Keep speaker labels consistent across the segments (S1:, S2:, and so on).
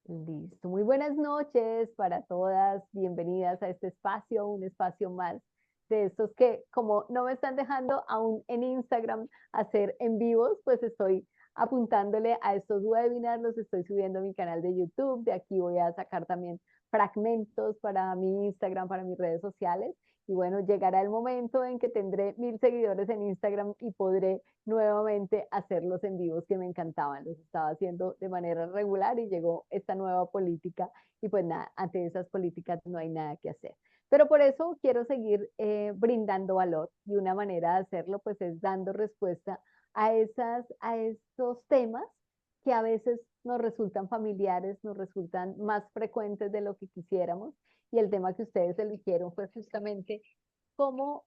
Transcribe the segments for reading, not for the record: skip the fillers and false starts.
S1: Listo. Muy buenas noches para todas. Bienvenidas a este espacio, un espacio más de estos que como no me están dejando aún en Instagram hacer en vivos, pues estoy apuntándole a estos webinars, los estoy subiendo a mi canal de YouTube. De aquí voy a sacar también fragmentos para mi Instagram, para mis redes sociales. Y bueno, llegará el momento en que tendré 1000 seguidores en Instagram y podré nuevamente hacer los en vivos que me encantaban. Los estaba haciendo de manera regular y llegó esta nueva política y pues nada, ante esas políticas no hay nada que hacer. Pero por eso quiero seguir brindando valor y una manera de hacerlo pues es dando respuesta a esos temas que a veces nos resultan familiares, nos resultan más frecuentes de lo que quisiéramos. Y el tema que ustedes eligieron fue justamente cómo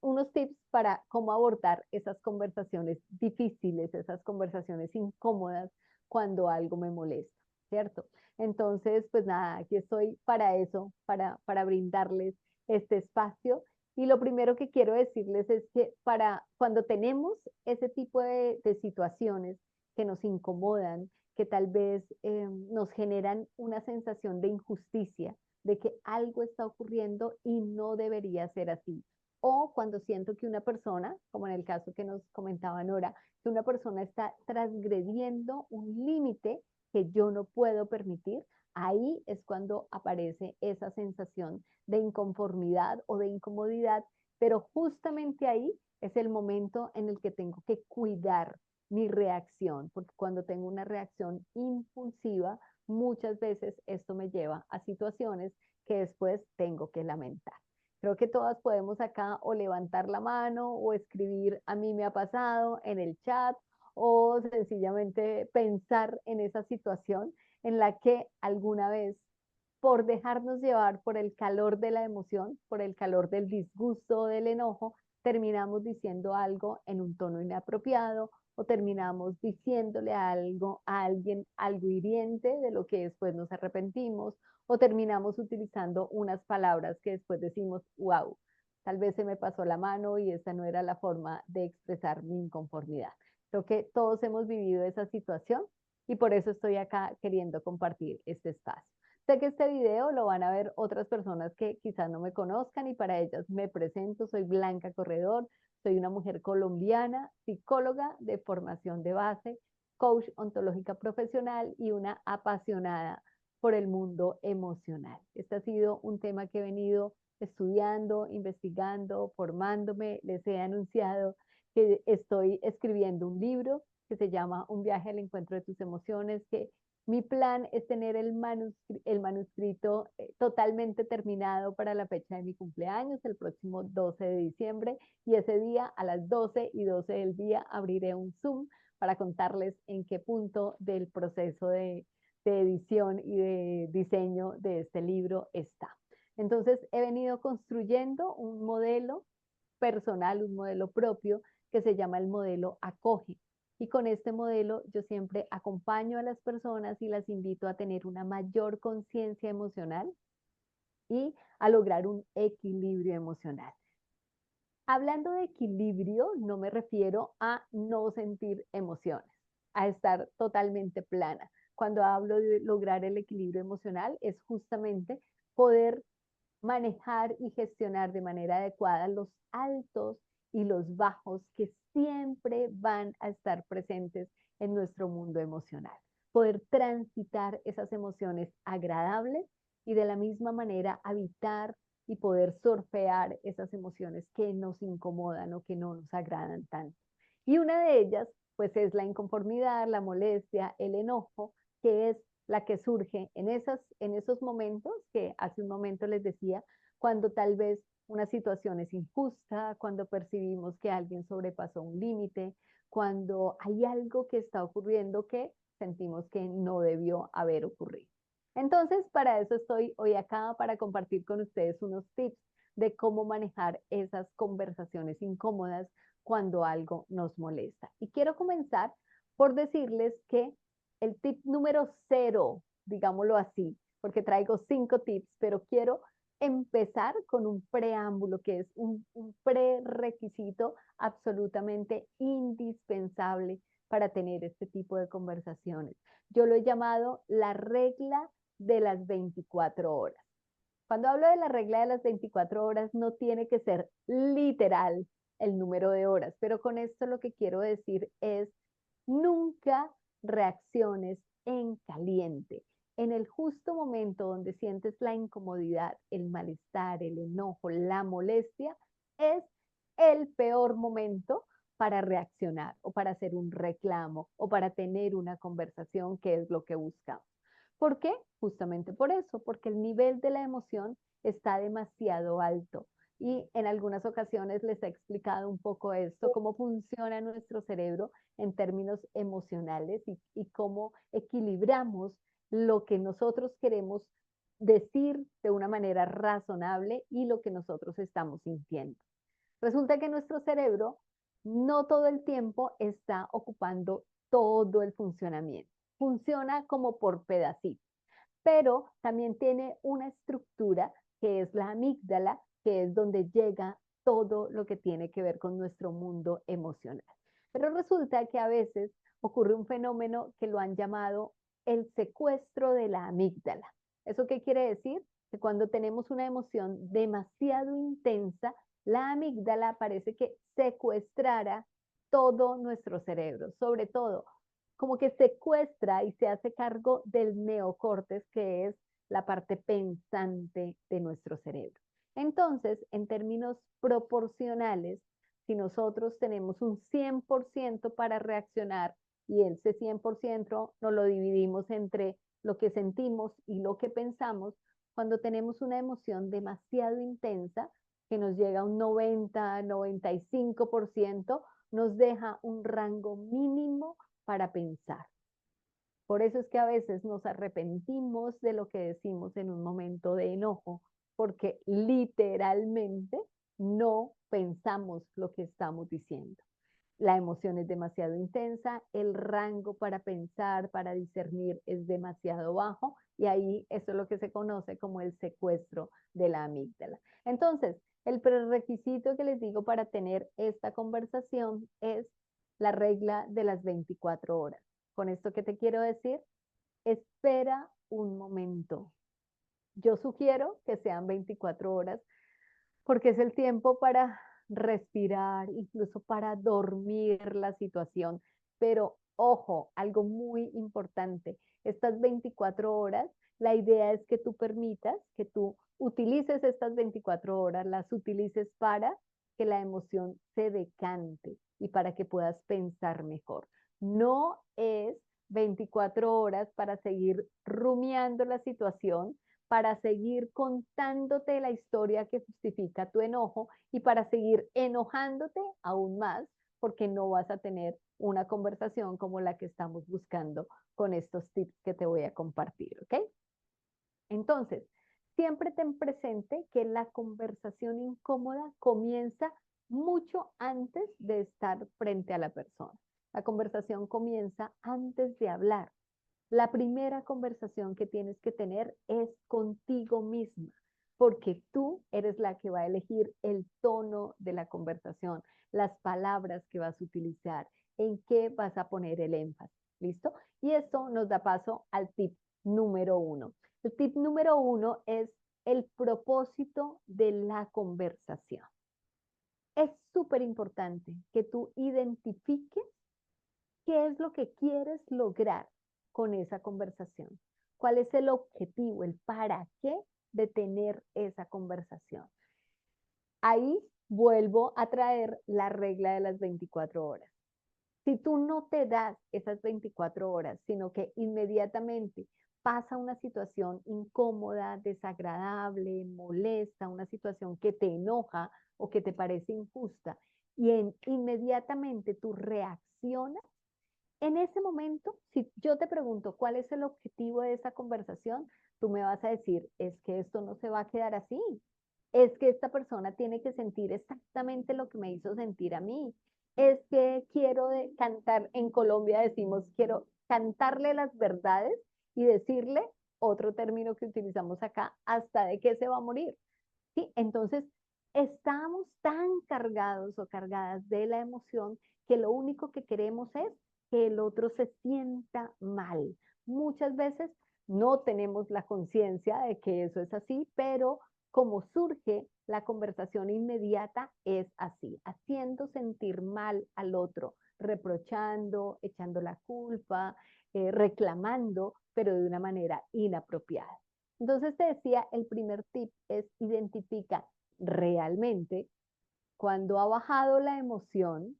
S1: unos tips para cómo abordar esas conversaciones difíciles, esas conversaciones incómodas cuando algo me molesta, ¿cierto? Entonces, pues nada, aquí estoy para eso, para brindarles este espacio. Y lo primero que quiero decirles es que para cuando tenemos ese tipo de situaciones que nos incomodan, que tal vez nos generan una sensación de injusticia, de que algo está ocurriendo y no debería ser así. O cuando siento que una persona, como en el caso que nos comentaba Nora, que una persona está transgrediendo un límite que yo no puedo permitir, ahí es cuando aparece esa sensación de inconformidad o de incomodidad, pero justamente ahí es el momento en el que tengo que cuidar mi reacción, porque cuando tengo una reacción impulsiva, muchas veces esto me lleva a situaciones que después tengo que lamentar. Creo que todas podemos acá o levantar la mano o escribir a mí me ha pasado en el chat o sencillamente pensar en esa situación en la que alguna vez por dejarnos llevar por el calor de la emoción, por el calor del disgusto o del enojo, terminamos diciendo algo en un tono inapropiado o terminamos diciéndole algo a alguien algo hiriente de lo que después nos arrepentimos o terminamos utilizando unas palabras que después decimos, wow, tal vez se me pasó la mano y esa no era la forma de expresar mi inconformidad. Creo que todos hemos vivido esa situación y por eso estoy acá queriendo compartir este espacio. Sé que este video lo van a ver otras personas que quizás no me conozcan y para ellas me presento, soy Blanca Corredor, soy una mujer colombiana, psicóloga de formación de base, coach ontológica profesional y una apasionada por el mundo emocional. Este ha sido un tema que he venido estudiando, investigando, formándome. Les he anunciado que estoy escribiendo un libro que se llama Un viaje al encuentro de tus emociones, que mi plan es tener el manuscrito totalmente terminado para la fecha de mi cumpleaños, el próximo 12 de diciembre, y ese día a las 12:12 del día abriré un Zoom para contarles en qué punto del proceso de edición y de diseño de este libro está. Entonces, he venido construyendo un modelo personal, un modelo propio que se llama el modelo Acoge. Y con este modelo yo siempre acompaño a las personas y las invito a tener una mayor conciencia emocional y a lograr un equilibrio emocional. Hablando de equilibrio, no me refiero a no sentir emociones, a estar totalmente plana. Cuando hablo de lograr el equilibrio emocional, es justamente poder manejar y gestionar de manera adecuada los altos y los bajos que siempre van a estar presentes en nuestro mundo emocional. Poder transitar esas emociones agradables y de la misma manera habitar y poder surfear esas emociones que nos incomodan o que no nos agradan tanto. Y una de ellas, pues es la inconformidad, la molestia, el enojo, que es la que surge en esos momentos que hace un momento les decía, cuando tal vez una situación es injusta, cuando percibimos que alguien sobrepasó un límite, cuando hay algo que está ocurriendo que sentimos que no debió haber ocurrido. Entonces, para eso estoy hoy acá, para compartir con ustedes unos tips de cómo manejar esas conversaciones incómodas cuando algo nos molesta. Y quiero comenzar por decirles que el tip número 0, digámoslo así, porque traigo 5 tips, pero quiero empezar con un preámbulo que es un prerequisito absolutamente indispensable para tener este tipo de conversaciones. Yo lo he llamado la regla de las 24 horas. Cuando hablo de la regla de las 24 horas, no tiene que ser literal el número de horas, pero con esto lo que quiero decir es nunca reacciones en caliente. En el justo momento donde sientes la incomodidad, el malestar, el enojo, la molestia, es el peor momento para reaccionar o para hacer un reclamo o para tener una conversación, que es lo que buscamos. ¿Por qué? Justamente por eso, porque el nivel de la emoción está demasiado alto. Y en algunas ocasiones les he explicado un poco esto, cómo funciona nuestro cerebro en términos emocionales y cómo equilibramos lo que nosotros queremos decir de una manera razonable y lo que nosotros estamos sintiendo. Resulta que nuestro cerebro no todo el tiempo está ocupando todo el funcionamiento. Funciona como por pedacitos, pero también tiene una estructura que es la amígdala, que es donde llega todo lo que tiene que ver con nuestro mundo emocional. Pero resulta que a veces ocurre un fenómeno que lo han llamado el secuestro de la amígdala. ¿Eso qué quiere decir? Que cuando tenemos una emoción demasiado intensa, la amígdala parece que secuestrara todo nuestro cerebro, sobre todo como que secuestra y se hace cargo del neocortes, que es la parte pensante de nuestro cerebro. Entonces, en términos proporcionales, si nosotros tenemos un 100% para reaccionar y ese 100% nos lo dividimos entre lo que sentimos y lo que pensamos, cuando tenemos una emoción demasiado intensa, que nos llega a un 90-95%, nos deja un rango mínimo para pensar. Por eso es que a veces nos arrepentimos de lo que decimos en un momento de enojo, porque literalmente no pensamos lo que estamos diciendo. La emoción es demasiado intensa, el rango para pensar, para discernir es demasiado bajo y ahí eso es lo que se conoce como el secuestro de la amígdala. Entonces, el prerequisito que les digo para tener esta conversación es la regla de las 24 horas. Con esto, ¿qué te quiero decir? Espera un momento. Yo sugiero que sean 24 horas porque es el tiempo para respirar, incluso para dormir la situación. Pero ojo, algo muy importante, estas 24 horas, la idea es que tú permitas, que tú utilices estas 24 horas, las utilices para que la emoción se decante y para que puedas pensar mejor. No es 24 horas para seguir rumiando la situación, para seguir contándote la historia que justifica tu enojo y para seguir enojándote aún más, porque no vas a tener una conversación como la que estamos buscando con estos tips que te voy a compartir, ¿ok? Entonces, siempre ten presente que la conversación incómoda comienza mucho antes de estar frente a la persona. La conversación comienza antes de hablar. La primera conversación que tienes que tener es contigo misma, porque tú eres la que va a elegir el tono de la conversación, las palabras que vas a utilizar, en qué vas a poner el énfasis. ¿Listo? Y esto nos da paso al tip número 1. El tip número 1 es el propósito de la conversación. Es súper importante que tú identifiques qué es lo que quieres lograr con esa conversación. ¿Cuál es el objetivo, el para qué de tener esa conversación? Ahí vuelvo a traer la regla de las 24 horas. Si tú no te das esas 24 horas, sino que inmediatamente pasa una situación incómoda, desagradable, molesta, una situación que te enoja o que te parece injusta, y inmediatamente tú reaccionas, en ese momento, si yo te pregunto cuál es el objetivo de esa conversación, tú me vas a decir, es que esto no se va a quedar así. Es que esta persona tiene que sentir exactamente lo que me hizo sentir a mí. Es que quiero cantar, en Colombia decimos, quiero cantarle las verdades y decirle, otro término que utilizamos acá, hasta de qué se va a morir. ¿Sí? Entonces, estamos tan cargados o cargadas de la emoción que lo único que queremos es que el otro se sienta mal. Muchas veces no tenemos la conciencia de que eso es así, pero como surge la conversación inmediata es así, haciendo sentir mal al otro, reprochando, echando la culpa, reclamando, pero de una manera inapropiada. Entonces te decía, el primer tip es identifica realmente cuando ha bajado la emoción,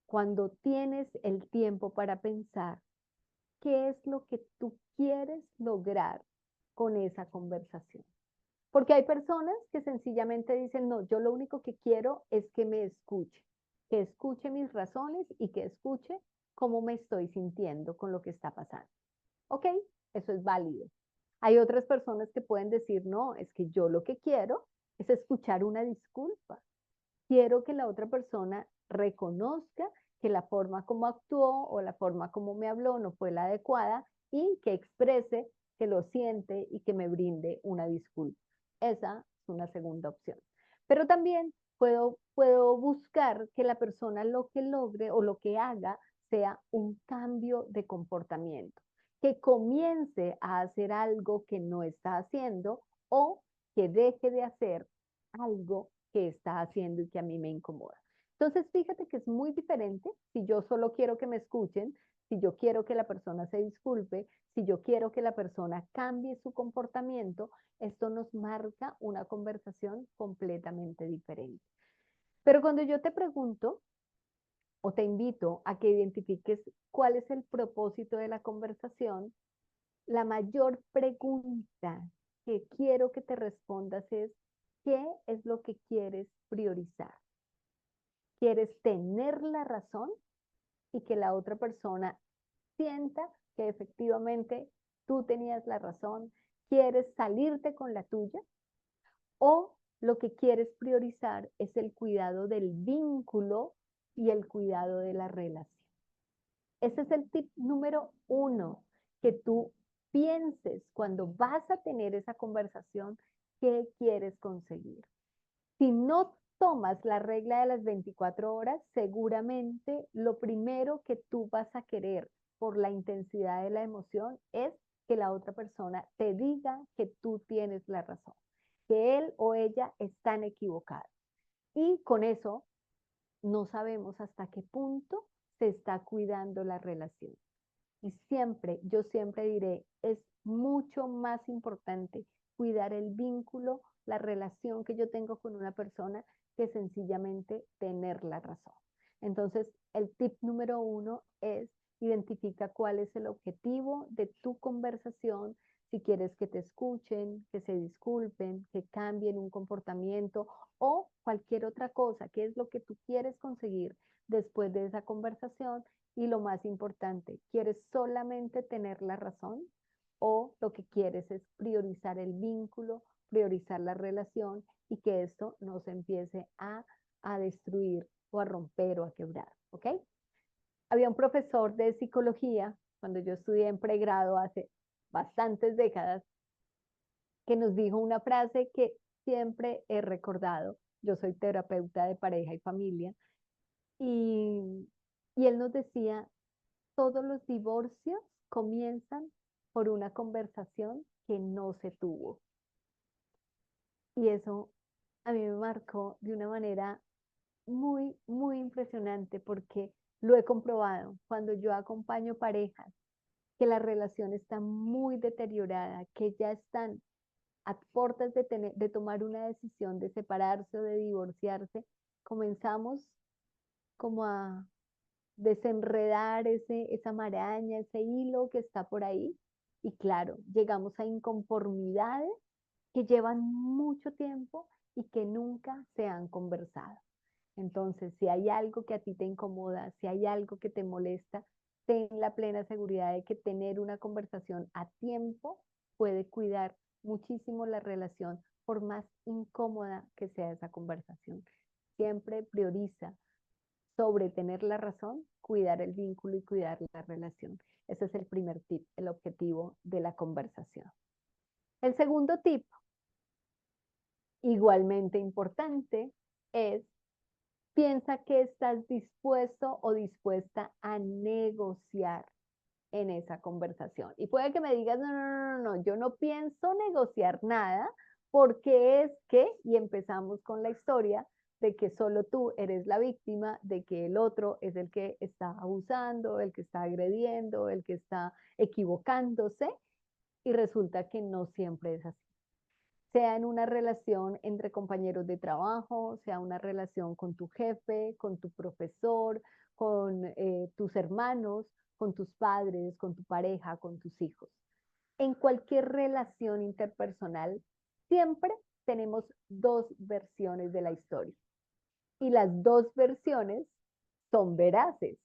S1: cuando tienes el tiempo para pensar qué es lo que tú quieres lograr con esa conversación. Porque hay personas que sencillamente dicen, no, yo lo único que quiero es que escuche mis razones y que escuche cómo me estoy sintiendo con lo que está pasando. ¿Ok? Eso es válido. Hay otras personas que pueden decir, no, es que yo lo que quiero es escuchar una disculpa. Quiero que la otra persona reconozca que la forma como actuó o la forma como me habló no fue la adecuada y que exprese que lo siente y que me brinde una disculpa. Esa es una segunda opción. Pero también puedo buscar que la persona lo que logre o lo que haga sea un cambio de comportamiento, que comience a hacer algo que no está haciendo o que deje de hacer algo que está haciendo y que a mí me incomoda. Entonces, fíjate que es muy diferente si yo solo quiero que me escuchen, si yo quiero que la persona se disculpe, si yo quiero que la persona cambie su comportamiento, esto nos marca una conversación completamente diferente. Pero cuando yo te pregunto o te invito a que identifiques cuál es el propósito de la conversación, la mayor pregunta que quiero que te respondas es, ¿qué es lo que quieres priorizar? ¿Quieres tener la razón y que la otra persona sienta que efectivamente tú tenías la razón? ¿Quieres salirte con la tuya? ¿O lo que quieres priorizar es el cuidado del vínculo y el cuidado de la relación? Ese es el tip número uno, que tú pienses cuando vas a tener esa conversación, ¿qué quieres conseguir? Si no tomas la regla de las 24 horas, seguramente lo primero que tú vas a querer por la intensidad de la emoción es que la otra persona te diga que tú tienes la razón, que él o ella están equivocados. Y con eso no sabemos hasta qué punto se está cuidando la relación. Y siempre, yo siempre diré, es mucho más importante cuidar el vínculo, la relación que yo tengo con una persona, que sencillamente tener la razón. Entonces, el tip número uno es identifica cuál es el objetivo de tu conversación, si quieres que te escuchen, que se disculpen, que cambien un comportamiento o cualquier otra cosa, qué es lo que tú quieres conseguir después de esa conversación. Y lo más importante, ¿quieres solamente tener la razón o lo que quieres es priorizar el vínculo, priorizar la relación y que esto no se empiece a destruir o a romper o a quebrar? ¿Ok? Había un profesor de psicología cuando yo estudié en pregrado hace bastantes décadas que nos dijo una frase que siempre he recordado. Yo soy terapeuta de pareja y familia y, y él nos decía, todos los divorcios comienzan por una conversación que no se tuvo. Y eso a mí me marcó de una manera muy, muy impresionante porque lo he comprobado cuando yo acompaño parejas que la relación está muy deteriorada, que ya están a puertas de tomar una decisión de separarse o de divorciarse, comenzamos como a desenredar esa maraña, ese hilo que está por ahí. Y claro, llegamos a inconformidades que llevan mucho tiempo y que nunca se han conversado. Entonces, si hay algo que a ti te incomoda, si hay algo que te molesta, ten la plena seguridad de que tener una conversación a tiempo puede cuidar muchísimo la relación, por más incómoda que sea esa conversación. Siempre prioriza sobre tener la razón, cuidar el vínculo y cuidar la relación. Ese es el primer tip, el objetivo de la conversación. El segundo tip, igualmente importante, es Piensa que estás dispuesto o dispuesta a negociar en esa conversación. Y puede que me digas, no, no, no, no, no, yo no pienso negociar nada porque es que, y empezamos con la historia de que solo tú eres la víctima, de que el otro es el que está abusando, el que está agrediendo, el que está equivocándose, y resulta que no siempre es así. Sea en una relación entre compañeros de trabajo, sea una relación con tu jefe, con tu profesor, con tus hermanos, con tus padres, con tu pareja, con tus hijos. En cualquier relación interpersonal, siempre tenemos dos versiones de la historia. Y las dos versiones son veraces.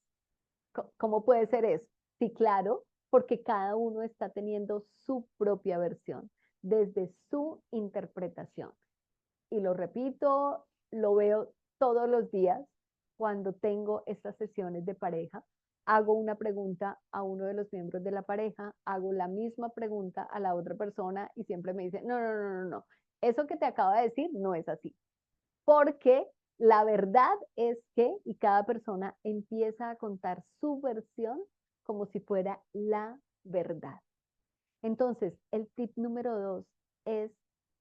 S1: ¿Cómo puede ser eso? Sí, claro, porque cada uno está teniendo su propia versión desde su interpretación. Y lo repito, lo veo todos los días cuando tengo estas sesiones de pareja. Hago una pregunta a uno de los miembros de la pareja, hago la misma pregunta a la otra persona y siempre me dice, no, no, no, no, no, eso que te acabo de decir no es así. Porque la verdad es que, y cada persona empieza a contar su versión como si fuera la verdad. Entonces, el tip número 2 es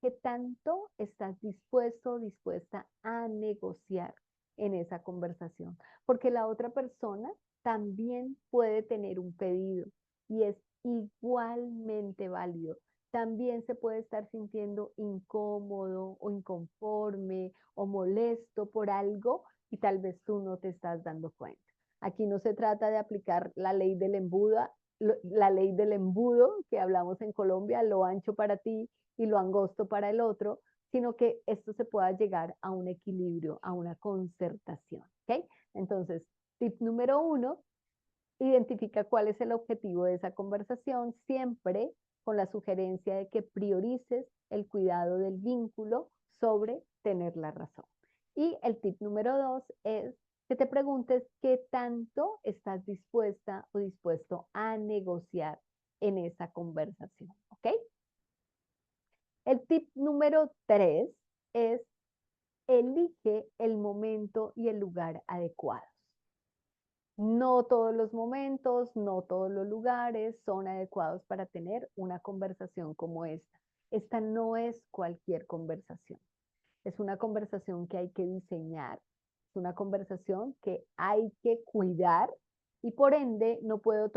S1: que tanto estás dispuesto o dispuesta a negociar en esa conversación, porque la otra persona también puede tener un pedido y es igualmente válido. También se puede estar sintiendo incómodo o inconforme o molesto por algo y tal vez tú no te estás dando cuenta. Aquí no se trata de aplicar la ley del embudo, la ley del embudo que hablamos en Colombia, lo ancho para ti y lo angosto para el otro, sino que esto se pueda llegar a un equilibrio, a una concertación. ¿Okay? Entonces, tip número 1, identifica cuál es el objetivo de esa conversación, siempre con la sugerencia de que priorices el cuidado del vínculo sobre tener la razón. Y el tip número 2 es que te preguntes qué tanto estás dispuesta o dispuesto a negociar en esa conversación. ¿Ok? El tip número 3 es elige el momento y el lugar adecuados. No todos los momentos, no todos los lugares son adecuados para tener una conversación como esta. Esta no es cualquier conversación. Es una conversación que hay que diseñar. Es una conversación que hay que cuidar y por ende no puedo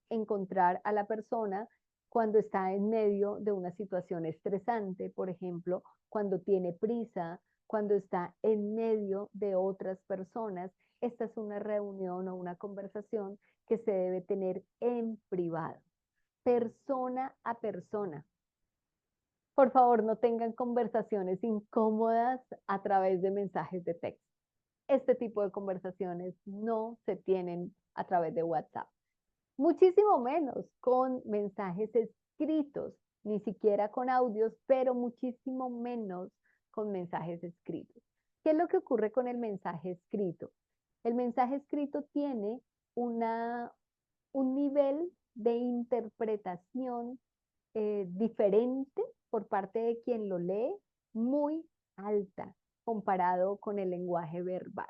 S1: encontrar a la persona cuando está en medio de una situación estresante, por ejemplo, cuando tiene prisa, cuando está en medio de otras personas. Esta es una reunión o una conversación que se debe tener en privado, persona a persona. Por favor, no tengan conversaciones incómodas a través de mensajes de texto. Este tipo de conversaciones no se tienen a través de WhatsApp. Muchísimo menos con mensajes escritos, ni siquiera con audios, pero muchísimo menos con mensajes escritos. ¿Qué es lo que ocurre con el mensaje escrito? El mensaje escrito tiene un nivel de interpretación diferente por parte de quien lo lee, muy alta comparado con el lenguaje verbal.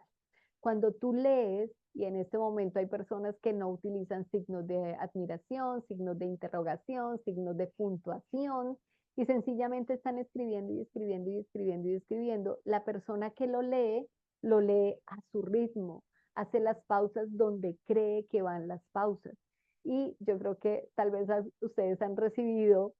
S1: Cuando tú lees, y en este momento hay personas que no utilizan signos de admiración, signos de interrogación, signos de puntuación, y sencillamente están escribiendo y escribiendo y escribiendo y escribiendo, la persona que lo lee a su ritmo, hace las pausas donde cree que van las pausas. Y yo creo que tal vez ustedes han recibido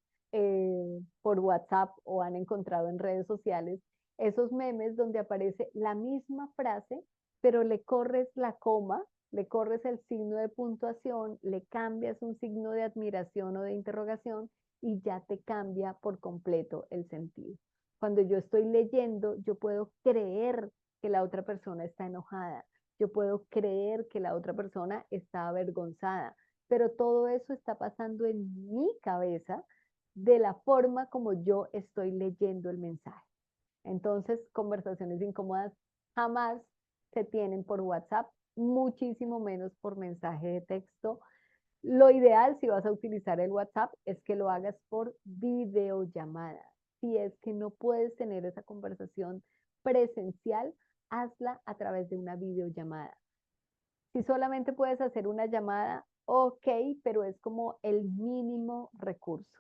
S1: por WhatsApp o han encontrado en redes sociales esos memes donde aparece la misma frase, pero le corres la coma, le corres el signo de puntuación, le cambias un signo de admiración o de interrogación y ya te cambia por completo el sentido. Cuando yo estoy leyendo, yo puedo creer que la otra persona está enojada, yo puedo creer que la otra persona está avergonzada, pero todo eso está pasando en mi cabeza de la forma como yo estoy leyendo el mensaje. Entonces, conversaciones incómodas jamás se tienen por WhatsApp, muchísimo menos por mensaje de texto. Lo ideal, si vas a utilizar el WhatsApp, es que lo hagas por videollamada. Si es que no puedes tener esa conversación presencial, hazla a través de una videollamada. Si solamente puedes hacer una llamada, ok, pero es como el mínimo recurso.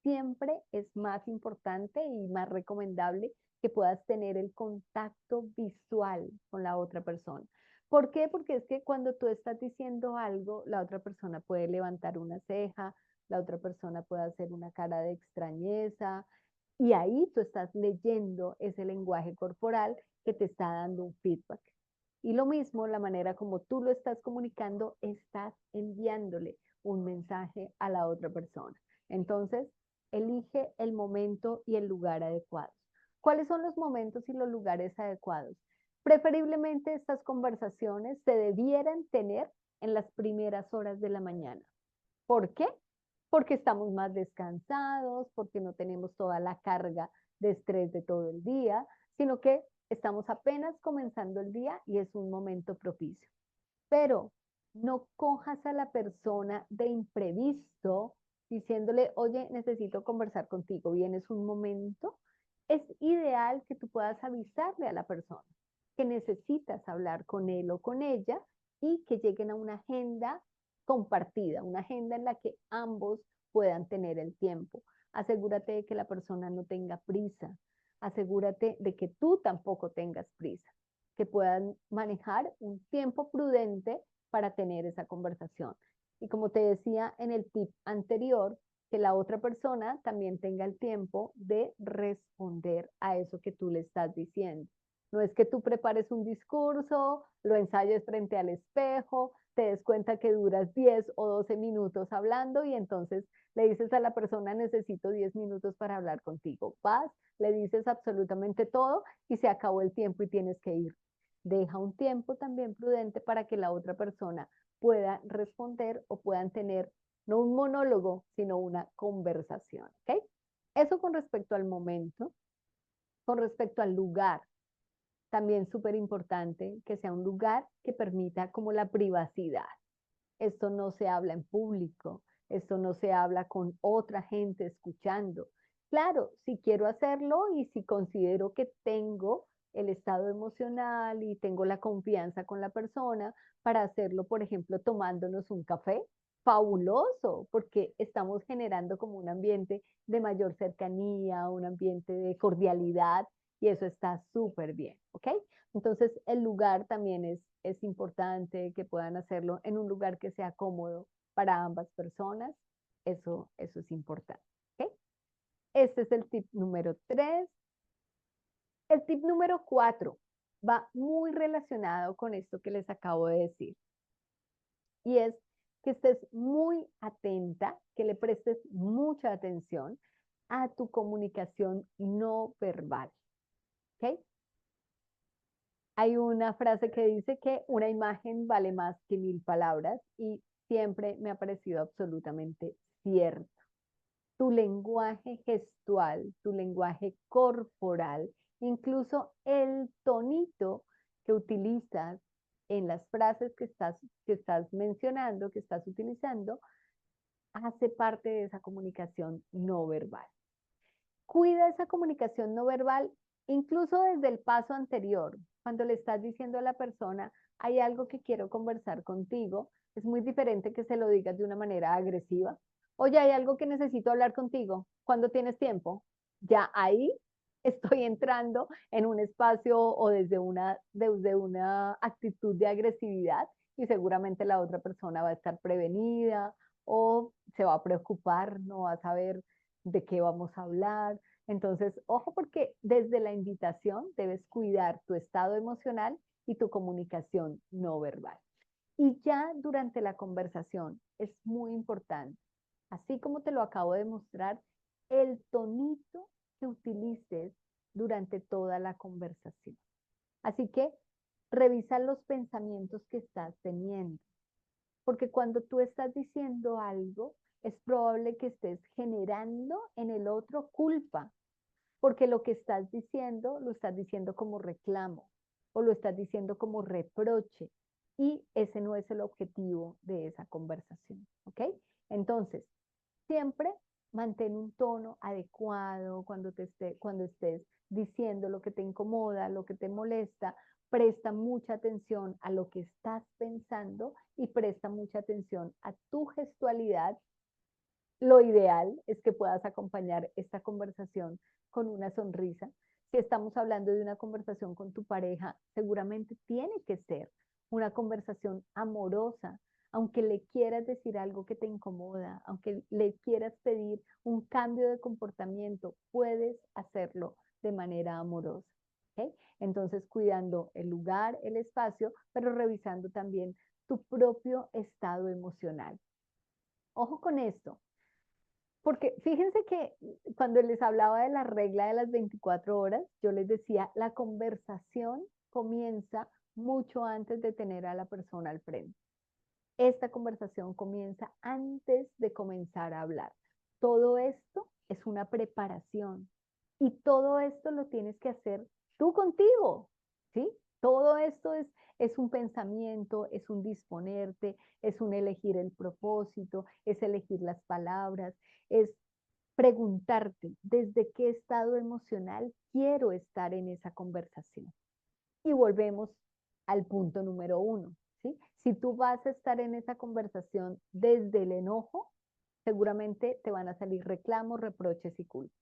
S1: Siempre es más importante y más recomendable que puedas tener el contacto visual con la otra persona. ¿Por qué? Porque es que cuando tú estás diciendo algo, la otra persona puede levantar una ceja, la otra persona puede hacer una cara de extrañeza y ahí tú estás leyendo ese lenguaje corporal que te está dando un feedback. Y lo mismo, la manera como tú lo estás comunicando, estás enviándole un mensaje a la otra persona. Entonces, elige el momento y el lugar adecuados. ¿Cuáles son los momentos y los lugares adecuados? Preferiblemente estas conversaciones se debieran tener en las primeras horas de la mañana. ¿Por qué? Porque estamos más descansados, porque no tenemos toda la carga de estrés de todo el día, sino que estamos apenas comenzando el día y es un momento propicio. Pero no cojas a la persona de imprevisto diciéndole, oye, necesito conversar contigo, ¿vienes un momento? Es ideal que tú puedas avisarle a la persona que necesitas hablar con él o con ella y que lleguen a una agenda compartida, una agenda en la que ambos puedan tener el tiempo. Asegúrate de que la persona no tenga prisa, asegúrate de que tú tampoco tengas prisa, que puedan manejar un tiempo prudente para tener esa conversación. Y como te decía en el tip anterior, que la otra persona también tenga el tiempo de responder a eso que tú le estás diciendo. No es que tú prepares un discurso, lo ensayes frente al espejo, te des cuenta que duras 10 o 12 minutos hablando y entonces le dices a la persona, necesito 10 minutos para hablar contigo. Vas, le dices absolutamente todo y se acabó el tiempo y tienes que ir. Deja un tiempo también prudente para que la otra persona pueda responder o puedan tener no un monólogo, sino una conversación. ¿Ok? Eso con respecto al momento. Con respecto al lugar, también súper importante que sea un lugar que permita como la privacidad. Esto no se habla en público, esto no se habla con otra gente escuchando. Claro, si quiero hacerlo y si considero que tengo el estado emocional y tengo la confianza con la persona para hacerlo, por ejemplo, tomándonos un café, fabuloso, porque estamos generando como un ambiente de mayor cercanía, un ambiente de cordialidad y eso está súper bien, ¿ok? Entonces, el lugar también es importante que puedan hacerlo en un lugar que sea cómodo para ambas personas. Eso es importante. ¿Ok? Este es el tip número 3. El tip número 4 va muy relacionado con esto que les acabo de decir. Y es que estés muy atenta, que le prestes mucha atención a tu comunicación no verbal. ¿Ok? Hay una frase que dice que una imagen vale más que 1000 palabras y siempre me ha parecido absolutamente cierto. Tu lenguaje gestual, tu lenguaje corporal, incluso el tonito que utilizas en las frases que estás mencionando, que estás utilizando, hace parte de esa comunicación no verbal. Cuida esa comunicación no verbal, incluso desde el paso anterior, cuando le estás diciendo a la persona, hay algo que quiero conversar contigo, es muy diferente que se lo digas de una manera agresiva. Oye, hay algo que necesito hablar contigo, ¿cuándo tienes tiempo? Ya ahí estoy entrando en un espacio o desde una actitud de agresividad y seguramente la otra persona va a estar prevenida o se va a preocupar, no va a saber de qué vamos a hablar. Entonces, ojo porque desde la invitación debes cuidar tu estado emocional y tu comunicación no verbal. Y ya durante la conversación es muy importante, así como te lo acabo de mostrar, el tonito que utilices durante toda la conversación. Así que revisa los pensamientos que estás teniendo, porque cuando tú estás diciendo algo, es probable que estés generando en el otro culpa, porque lo que estás diciendo lo estás diciendo como reclamo o lo estás diciendo como reproche y ese no es el objetivo de esa conversación, ¿ok? Entonces, siempre mantén un tono adecuado cuando estés diciendo lo que te incomoda, lo que te molesta. presta mucha atención a lo que estás pensando y presta mucha atención a tu gestualidad. Lo ideal es que puedas acompañar esta conversación con una sonrisa. Si estamos hablando de una conversación con tu pareja, seguramente tiene que ser una conversación amorosa, aunque le quieras decir algo que te incomoda, aunque le quieras pedir un cambio de comportamiento, puedes hacerlo de manera amorosa. ¿Okay? Entonces, cuidando el lugar, el espacio, pero revisando también tu propio estado emocional. Ojo con esto, porque fíjense que cuando les hablaba de la regla de las 24 horas, yo les decía, la conversación comienza mucho antes de tener a la persona al frente. Esta conversación comienza antes de comenzar a hablar. Todo esto es una preparación y todo esto lo tienes que hacer tú contigo, ¿sí? Todo esto es un pensamiento, es un disponerte, es un elegir el propósito, es elegir las palabras, es preguntarte desde qué estado emocional quiero estar en esa conversación. Y volvemos al punto número uno, ¿sí? Si tú vas a estar en esa conversación desde el enojo, seguramente te van a salir reclamos, reproches y culpas.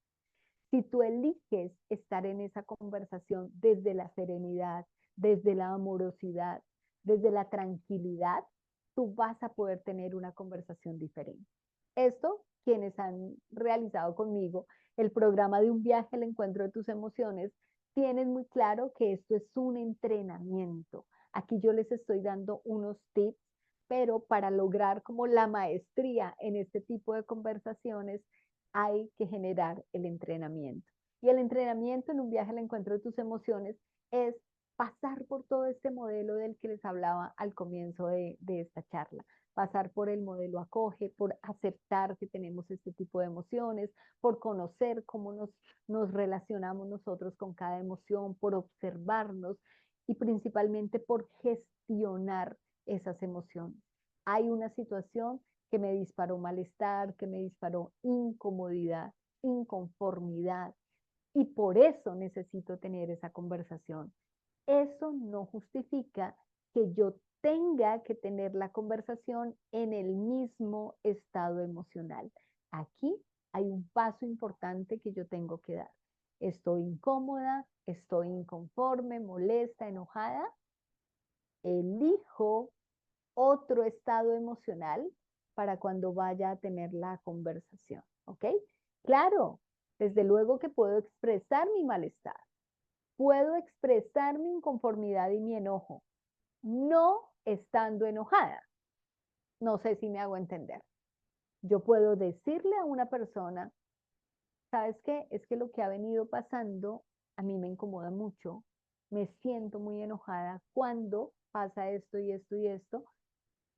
S1: Si tú eliges estar en esa conversación desde la serenidad, desde la amorosidad, desde la tranquilidad, tú vas a poder tener una conversación diferente. Esto, quienes han realizado conmigo el programa de un viaje al encuentro de tus emociones, tienen muy claro que esto es un entrenamiento. Aquí yo les estoy dando unos tips, pero para lograr como la maestría en este tipo de conversaciones, hay que generar el entrenamiento. Y el entrenamiento en un viaje al encuentro de tus emociones es pasar por todo este modelo del que les hablaba al comienzo de esta charla. Pasar por el modelo acoge, por aceptar que tenemos este tipo de emociones, por conocer cómo nos relacionamos nosotros con cada emoción, por observarnos y principalmente por gestionar esas emociones. Hay una situación que me disparó malestar, que me disparó incomodidad, inconformidad, y por eso necesito tener esa conversación. Eso no justifica que yo tenga que tener la conversación en el mismo estado emocional. Aquí hay un paso importante que yo tengo que dar. Estoy incómoda, estoy inconforme, molesta, enojada. Elijo otro estado emocional para cuando vaya a tener la conversación, ¿ok? Claro, desde luego que puedo expresar mi malestar, puedo expresar mi inconformidad y mi enojo, no estando enojada. No sé si me hago entender. Yo puedo decirle a una persona, ¿sabes qué? Es que lo que ha venido pasando a mí me incomoda mucho, me siento muy enojada cuando pasa esto y esto y esto,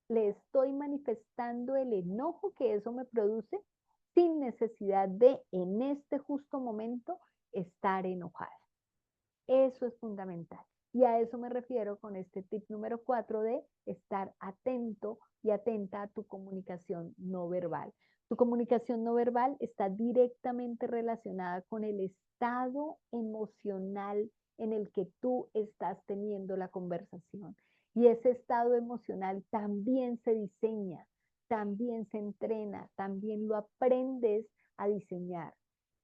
S1: le estoy manifestando el enojo que eso me produce sin necesidad de en este justo momento estar enojada. Eso es fundamental. Y a eso me refiero con este tip número 4 de estar atento y atenta a tu comunicación no verbal. Tu comunicación no verbal está directamente relacionada con el estado emocional en el que tú estás teniendo la conversación. Y ese estado emocional también se diseña, también se entrena, también lo aprendes a diseñar.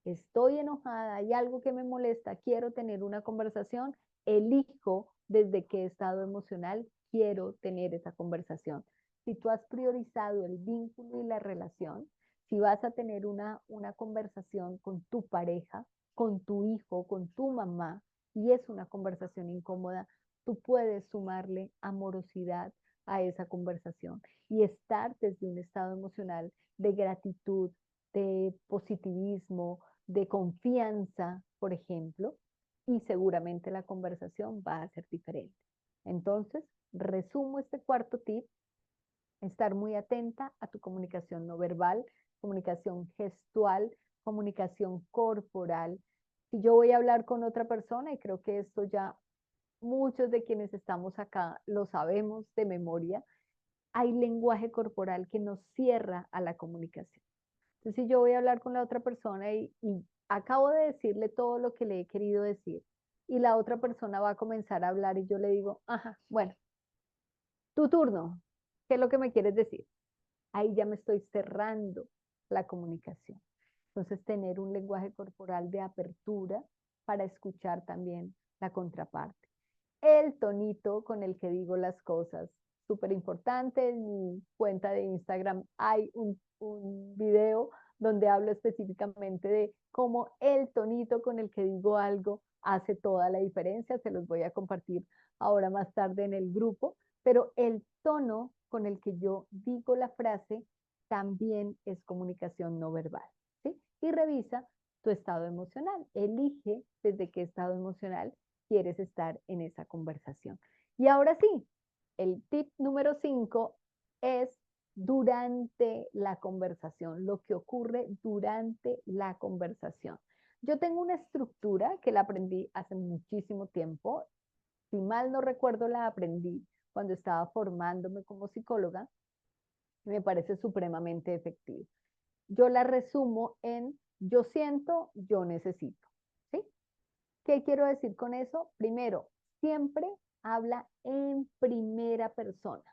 S1: Estoy enojada, hay algo que me molesta, quiero tener una conversación, elijo desde qué estado emocional quiero tener esa conversación. Si tú has priorizado el vínculo y la relación, si vas a tener una conversación con tu pareja, con tu hijo, con tu mamá, y es una conversación incómoda, tú puedes sumarle amorosidad a esa conversación y estar desde un estado emocional de gratitud, de positivismo, de confianza, por ejemplo, y seguramente la conversación va a ser diferente. Entonces, resumo este cuarto tip, estar muy atenta a tu comunicación no verbal, comunicación gestual, comunicación corporal. Si yo voy a hablar con otra persona, y creo que esto ya muchos de quienes estamos acá lo sabemos de memoria, hay lenguaje corporal que nos cierra a la comunicación. Entonces, si yo voy a hablar con la otra persona y acabo de decirle todo lo que le he querido decir, y la otra persona va a comenzar a hablar y yo le digo, ajá, bueno, tu turno, ¿qué es lo que me quieres decir? Ahí ya me estoy cerrando la comunicación. Entonces, tener un lenguaje corporal de apertura para escuchar también la contraparte. El tonito con el que digo las cosas, súper importante. En mi cuenta de Instagram hay un video donde hablo específicamente de cómo el tonito con el que digo algo hace toda la diferencia. Se los voy a compartir ahora más tarde en el grupo, pero el tono con el que yo digo la frase también es comunicación no verbal, ¿sí? Y revisa tu estado emocional. Elige desde qué estado emocional quieres estar en esa conversación. Y ahora sí, el tip número 5 es durante la conversación, lo que ocurre durante la conversación. Yo tengo una estructura que la aprendí hace muchísimo tiempo. Si mal no recuerdo, la aprendí cuando estaba formándome como psicóloga. Me parece supremamente efectivo. Yo la resumo en yo siento, yo necesito. ¿Sí? ¿Qué quiero decir con eso? Primero, siempre habla en primera persona,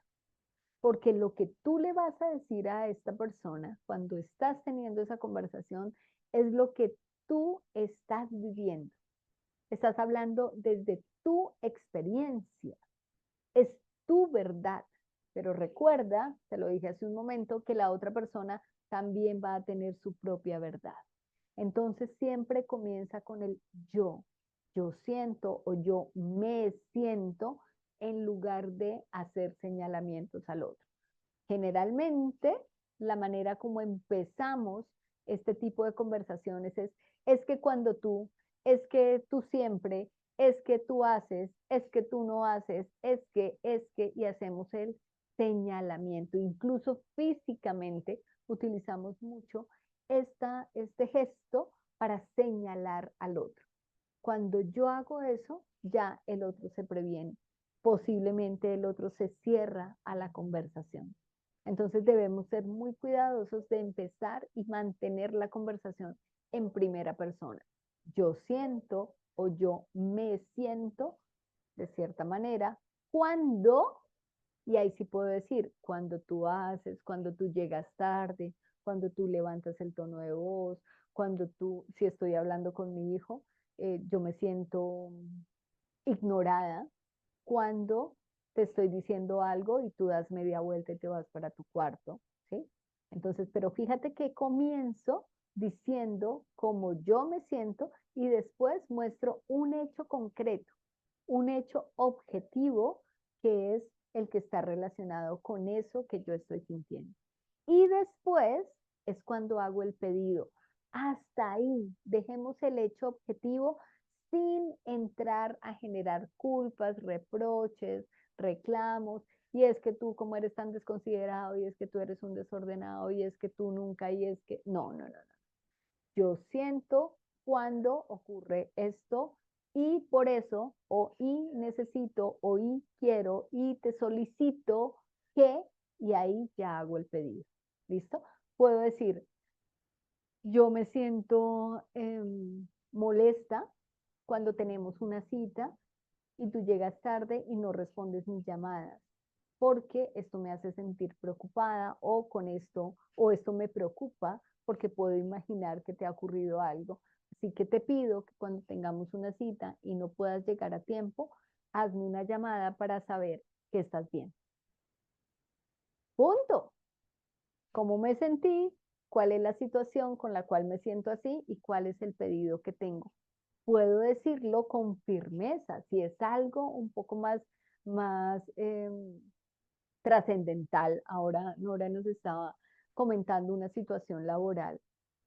S1: porque lo que tú le vas a decir a esta persona cuando estás teniendo esa conversación es lo que tú estás viviendo. Estás hablando desde tu experiencia, es tu verdad. Pero recuerda, te lo dije hace un momento, que la otra persona también va a tener su propia verdad. Entonces siempre comienza con el yo. Yo siento o yo me siento en lugar de hacer señalamientos al otro. Generalmente, la manera como empezamos este tipo de conversaciones es que cuando tú, es que tú siempre, es que tú haces, es que tú no haces, es que, y hacemos el señalamiento. Incluso físicamente utilizamos mucho este gesto para señalar al otro. Cuando yo hago eso, ya el otro se previene. Posiblemente el otro se cierra a la conversación. Entonces debemos ser muy cuidadosos de empezar y mantener la conversación en primera persona. Yo siento o yo me siento de cierta manera cuando, y ahí sí puedo decir, cuando tú haces, cuando tú llegas tarde, cuando tú levantas el tono de voz, cuando tú, si estoy hablando con mi hijo, yo me siento ignorada cuando te estoy diciendo algo y tú das media vuelta y te vas para tu cuarto, ¿sí? Entonces, pero fíjate que comienzo diciendo cómo yo me siento y después muestro un hecho concreto, un hecho objetivo que es el que está relacionado con eso que yo estoy sintiendo. Y después es cuando hago el pedido. Hasta ahí, dejemos el hecho objetivo sin entrar a generar culpas, reproches, reclamos, y es que tú como eres tan desconsiderado, y es que tú eres un desordenado, y es que tú nunca, y es que no, no, no, no. Yo siento cuando ocurre esto y por eso, o y necesito, o y quiero, y te solicito que, y ahí ya hago el pedido. ¿Listo? Puedo decir, yo me siento molesta cuando tenemos una cita y tú llegas tarde y no respondes mis llamadas, porque esto me hace sentir preocupada o con esto, o esto me preocupa porque puedo imaginar que te ha ocurrido algo. Así que te pido que cuando tengamos una cita y no puedas llegar a tiempo, hazme una llamada para saber que estás bien. Punto. ¿Cómo me sentí? ¿Cuál es la situación con la cual me siento así? ¿Y cuál es el pedido que tengo? Puedo decirlo con firmeza. Si es algo un poco más trascendental, ahora Nora nos estaba comentando una situación laboral,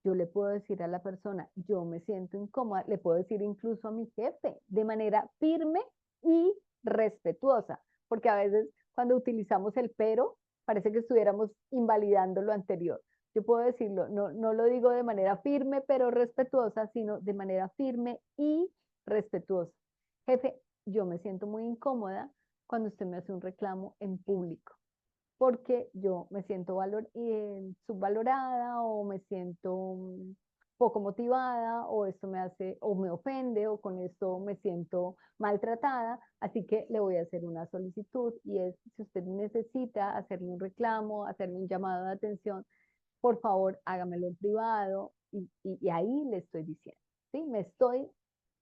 S1: yo le puedo decir a la persona, yo me siento incómoda, le puedo decir incluso a mi jefe de manera firme y respetuosa, porque a veces cuando utilizamos el pero, parece que estuviéramos invalidando lo anterior. Yo puedo decirlo, no, no lo digo de manera firme pero respetuosa, sino de manera firme y respetuosa. Jefe, yo me siento muy incómoda cuando usted me hace un reclamo en público, porque yo me siento subvalorada o me siento poco motivada o esto me hace o me ofende o con esto me siento maltratada, así que le voy a hacer una solicitud y es si usted necesita hacerme un reclamo, hacerme un llamado de atención, por favor hágamelo en privado y ahí le estoy diciendo, ¿sí? Me estoy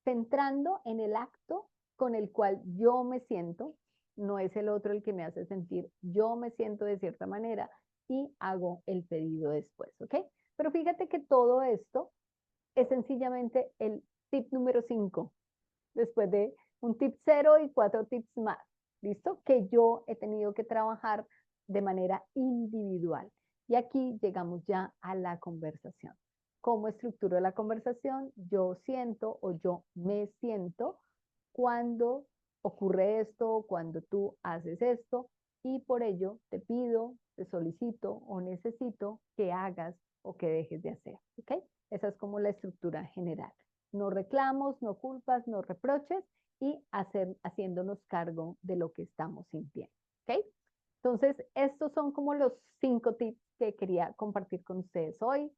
S1: centrando en el acto con el cual yo me siento, no es el otro el que me hace sentir, yo me siento de cierta manera y hago el pedido después, ¿ok? Pero fíjate que todo esto es sencillamente el tip número 5, después de un tip 0 y 4 tips más, ¿listo? Que yo he tenido que trabajar de manera individual. Y aquí llegamos ya a la conversación. ¿Cómo estructuro la conversación? Yo siento o yo me siento cuando ocurre esto, cuando tú haces esto, y por ello te pido, te solicito o necesito que hagas o que dejes de hacer, ¿ok? Esa es como la estructura general. No reclamos, no culpas, no reproches y haciéndonos cargo de lo que estamos sintiendo, ¿ok? Entonces, estos son como los 5 tips que quería compartir con ustedes hoy.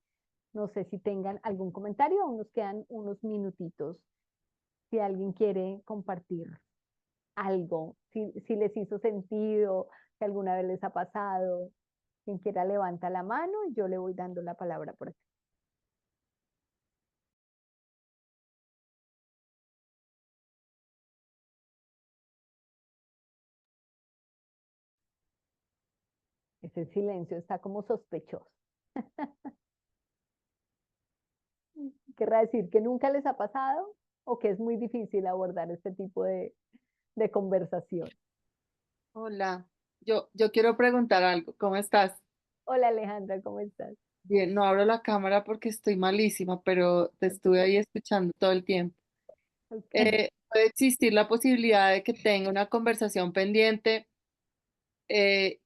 S1: No sé si tengan algún comentario, aún nos quedan unos minutitos. Si alguien quiere compartir algo, si les hizo sentido, si alguna vez les ha pasado, quien quiera levanta la mano y yo le voy dando la palabra por aquí. Ese silencio está como sospechoso. Querrá decir que nunca les ha pasado o que es muy difícil abordar este tipo de conversación.
S2: Hola, yo quiero preguntar algo. ¿Cómo estás?
S1: Hola Alejandra, ¿cómo estás?
S2: Bien, no abro la cámara porque estoy malísima, pero te estuve ahí escuchando todo el tiempo.
S1: Ok.
S2: ¿Puede existir la posibilidad de que tenga una conversación pendiente y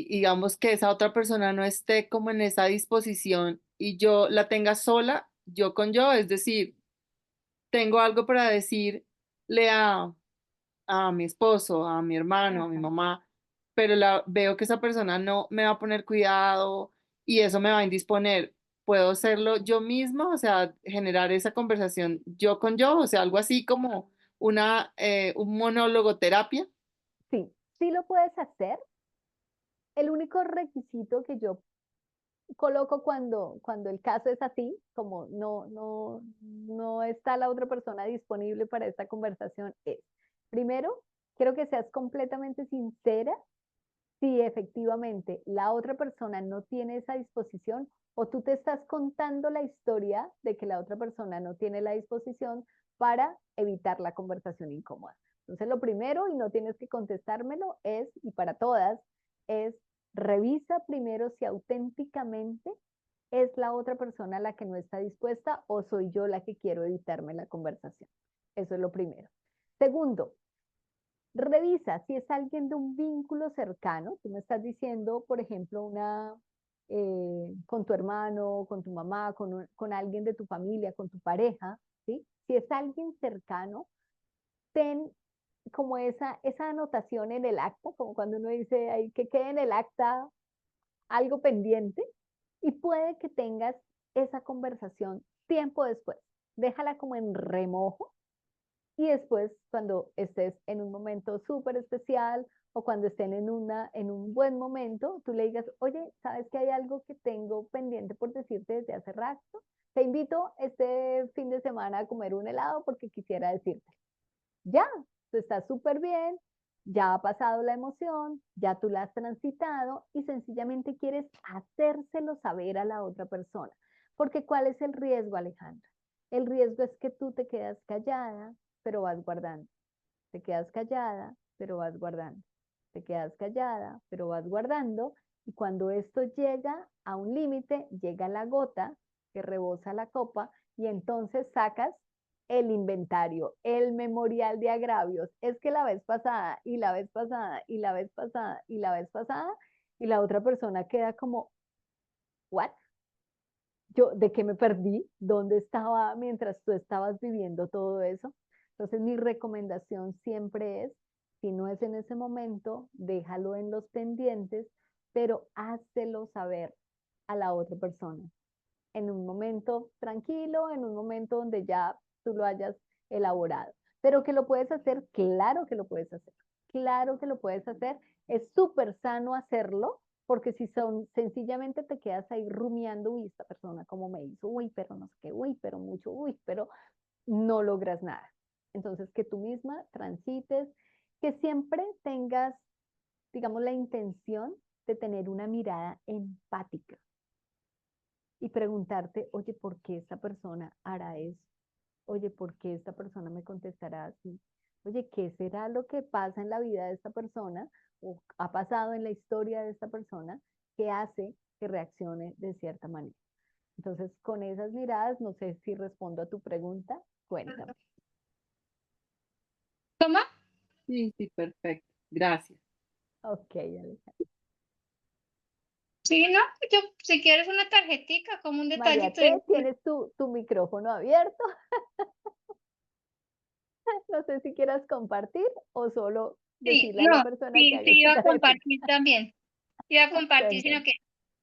S2: digamos que esa otra persona no esté como en esa disposición y yo la tenga sola, yo con yo? Es decir, tengo algo para decirle a mi esposo, a mi hermano, a mi
S1: Ajá.
S2: mamá, pero veo que esa persona no me va a poner cuidado y eso me va a indisponer. ¿Puedo hacerlo yo misma? O sea, generar esa conversación yo con yo, o sea, algo así como un monólogo terapia.
S1: Sí, sí lo puedes hacer. El único requisito que yo coloco cuando el caso es así, como no está la otra persona disponible para esta conversación, es, primero, quiero que seas completamente sincera si efectivamente la otra persona no tiene esa disposición o tú te estás contando la historia de que la otra persona no tiene la disposición para evitar la conversación incómoda. Entonces, lo primero, y no tienes que contestármelo, es, y para todas, es revisa primero si auténticamente es la otra persona la que no está dispuesta o soy yo la que quiero evitarme la conversación. Eso es lo primero. Segundo, revisa si es alguien de un vínculo cercano. Tú me estás diciendo, por ejemplo, con tu hermano, con tu mamá, con alguien de tu familia, con tu pareja, ¿sí? Si es alguien cercano, ten como esa anotación en el acta, como cuando uno dice ahí que quede en el acta algo pendiente y puede que tengas esa conversación tiempo después. Déjala como en remojo y después, cuando estés en un momento súper especial o cuando estén en un buen momento, tú le digas, oye, ¿sabes que hay algo que tengo pendiente por decirte desde hace rato? Te invito este fin de semana a comer un helado porque quisiera decirte. Ya, tú estás súper bien, ya ha pasado la emoción, ya tú la has transitado y sencillamente quieres hacérselo saber a la otra persona. Porque ¿cuál es el riesgo, Alejandra? El riesgo es que tú te quedas callada, pero vas guardando. Te quedas callada, pero vas guardando. Te quedas callada, pero vas guardando. Y cuando esto llega a un límite, llega la gota que rebosa la copa y entonces sacas el inventario, el memorial de agravios. Es que la vez pasada y la vez pasada y la vez pasada y la vez pasada y la otra persona queda como, ¿what? Yo, ¿de qué me perdí? ¿Dónde estaba mientras tú estabas viviendo todo eso? Entonces, mi recomendación siempre es, si no es en ese momento, déjalo en los pendientes, pero házelo saber a la otra persona. en un momento tranquilo, en un momento donde ya tú lo hayas elaborado. Pero que lo puedes hacer, claro que lo puedes hacer. Claro que lo puedes hacer. Es súper sano hacerlo, porque si son sencillamente te quedas ahí rumiando, uy, esta persona cómo me hizo, uy, pero no sé qué, uy, pero mucho, uy, pero no logras nada. Entonces, que tú misma transites, que siempre tengas, digamos, la intención de tener una mirada empática y preguntarte, oye, ¿por qué esta persona hará eso? Oye, ¿por qué esta persona me contestará así? Oye, ¿qué será lo que pasa en la vida de esta persona o ha pasado en la historia de esta persona que hace que reaccione de cierta manera? Entonces, con esas miradas, no sé si respondo a tu pregunta, cuéntame.
S3: ¿Cómo?
S2: Sí, sí, perfecto. Gracias.
S1: Ok, Alejandra.
S3: Sí, no, yo, si quieres una tarjetica como un
S1: María
S3: detallito.
S1: T, tienes tu micrófono abierto. No sé si quieras compartir o solo
S3: Sí,
S1: decirle a la
S3: no,
S1: persona que
S3: sí,
S1: haga
S3: sí,
S1: su
S3: iba a
S1: tarjetita.
S3: compartir también. Iba a compartir, sino
S1: Cuéntame.
S3: que,